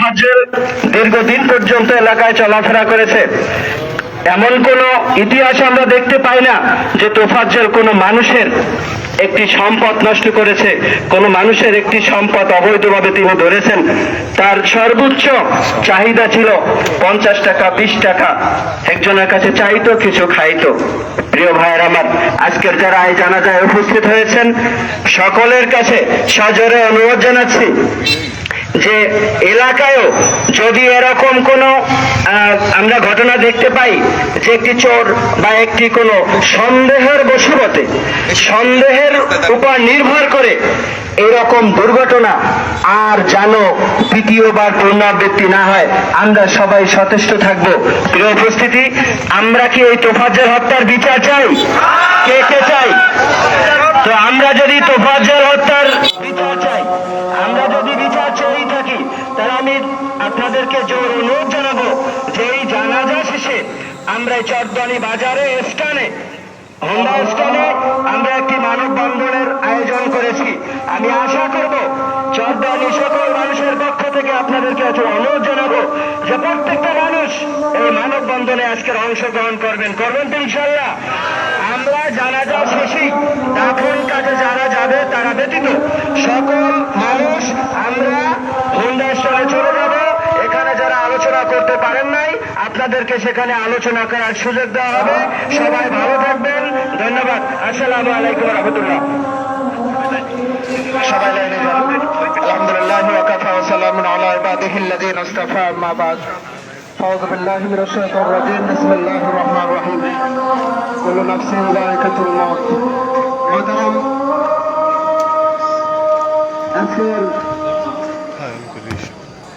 তোফাজ্জল দীর্ঘদিন পর্যন্ত এলাকায় চলাফেরা করেছে। এমন কোন ইতিহাস আমরা দেখতে পাই না যে তোফাজ্জল কোনো মানুষের একটি সম্পদ নষ্ট করেছে, কোন মানুষের একটি সম্পদ অবৈধভাবে তিনি ধরেছেন। তার সর্বোচ্চ চাহিদা ছিল 50 টাকা, 20 টাকা, একজনের কাছে চাইতো, কিছু খাইতো। প্রিয় ভাইয়ের আমার, আজকের যারা এই জানাজায় উপস্থিত হয়েছেন সকলের কাছে সজোরে অনুরোধ জানাচ্ছি যে এলাকায়ও যদি এরকম কোনো আমরা ঘটনা দেখতে পাই যে একটি চোর বা একটি কোনো সন্দেহের বশবর্তী, সন্দেহের উপর নির্ভর করে এরকম দুর্ঘটনা আর যেন দ্বিতীয়বার পুনরাবৃত্তি না হয়, আমরা সবাই সচেষ্ট থাকব। প্রিয় উপস্থিতি, আমরা কি এই তোফাজ্জল হত্যার বিচার চাই? কে কে চাই? তো আমরা যদি তোফাজ্জল হত্যার বিচার চাই, আমরা যদি বিচার চেয়েই থাকি, তাহলে আমি আপনাদেরকে জোর অনুরোধ জানাবো যে এই জানাজা শেষে আমরা চরদানি বাজারে স্থানে, হোন্ডা স্থানে আমরা একটি মানববন্ধনের আয়োজন করেছি। আমি আশা করব চরদানি সকল মানুষের পক্ষ থেকে আপনাদেরকে অনুরোধ জানাবো যে প্রত্যেকটা মানুষ এই মানববন্ধনে আজকের অংশগ্রহণ করবেন তো ইনশাল্লাহ। আমরা জানাজা শেষেই দাফন কাজে যারা যাবে তারা ব্যতীত সকল মানুষ আমরা হোন্ডা স্টলে চলে যাব। এখানে যারা আলোচনা করতে পারেন নাই আপনাদেরকে সেখানে আলোচনা করার সুযোগ দেওয়া হবে। সবাই ভালো থাকবেন, ধন্যবাদ। আসসালামু আলাইকুম ওয়া রাহমাতুল্লাহ। সবাই লাইনে যান। আলহামদুলিল্লাহ ওয়া কাফা ওয়া সালামুন আলা ইবাদিহিল্লাযীনা ইসতাফা, আম্মা বা'দ। আউযু বিল্লাহি মিনাশ শাইতানির রাজীম। বিসমিল্লাহির রহমানির রহিম। কুল্লু নাফসিন যায়কাতুল মাউত। মুহতারাম, আজকের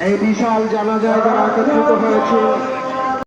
এই বিশাল জানাজায় যারা একত্রিত হয়েছে